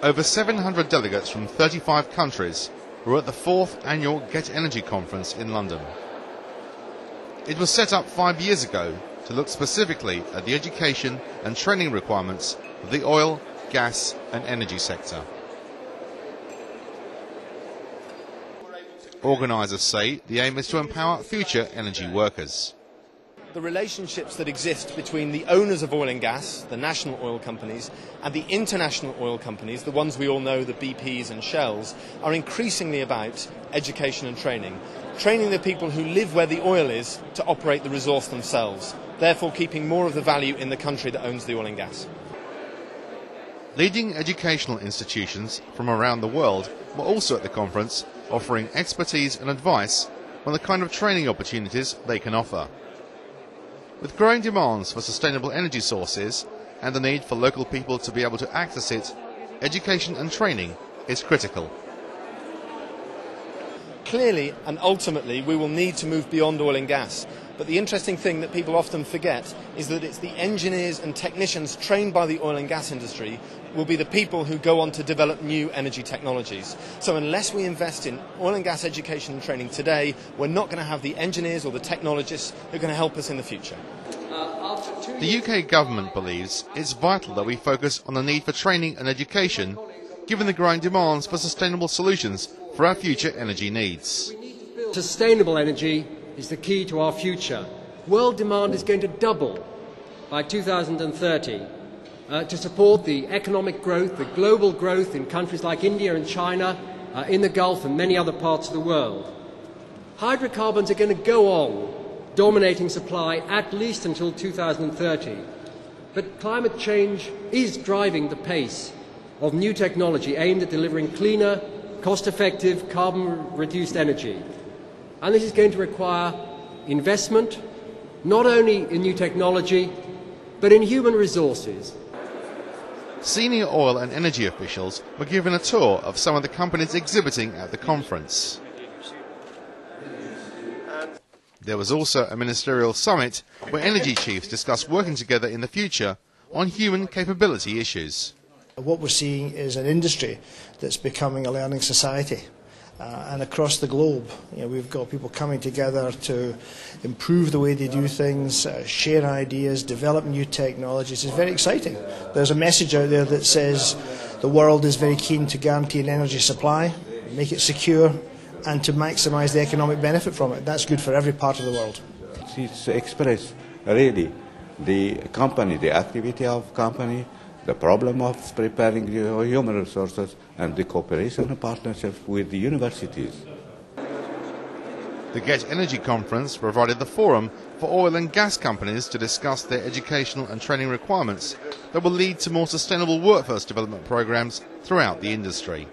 Over 700 delegates from 35 countries were at the 4th annual Get Energy conference in London. It was set up 5 years ago to look specifically at the education and training requirements of the oil, gas and energy sector. Organisers say the aim is to empower future energy workers. The relationships that exist between the owners of oil and gas, the national oil companies, and the international oil companies, the ones we all know, the BPs and Shells, are increasingly about education and training. Training the people who live where the oil is to operate the resource themselves, therefore keeping more of the value in the country that owns the oil and gas. Leading educational institutions from around the world were also at the conference, offering expertise and advice on the kind of training opportunities they can offer. With growing demands for sustainable energy sources and the need for local people to be able to access it, education and training is critical. Clearly and ultimately we will need to move beyond oil and gas, but the interesting thing that people often forget is that it's the engineers and technicians trained by the oil and gas industry will be the people who go on to develop new energy technologies. So unless we invest in oil and gas education and training today, we're not going to have the engineers or the technologists who are going to help us in the future. The UK government believes it's vital that we focus on the need for training and education, given the growing demands for sustainable solutions for our future energy needs. Sustainable energy is the key to our future. World demand is going to double by 2030 to support the economic growth, the global growth in countries like India and China, in the Gulf and many other parts of the world. Hydrocarbons are going to go on dominating supply at least until 2030. But climate change is driving the pace of new technology aimed at delivering cleaner, cost-effective, carbon-reduced energy. And this is going to require investment, not only in new technology, but in human resources. Senior oil and energy officials were given a tour of some of the companies exhibiting at the conference. There was also a ministerial summit where energy chiefs discussed working together in the future on human capability issues. What we're seeing is an industry that's becoming a learning society. And across the globe, we've got people coming together to improve the way they do things, share ideas, develop new technologies. It's very exciting. There's a message out there that says the world is very keen to guarantee an energy supply, make it secure, and to maximise the economic benefit from it. That's good for every part of the world. It's express really the company, the activity of company, the problem of preparing human resources, and the cooperation and partnership with the universities. The Get Energy conference provided the forum for oil and gas companies to discuss their educational and training requirements that will lead to more sustainable workforce development programs throughout the industry.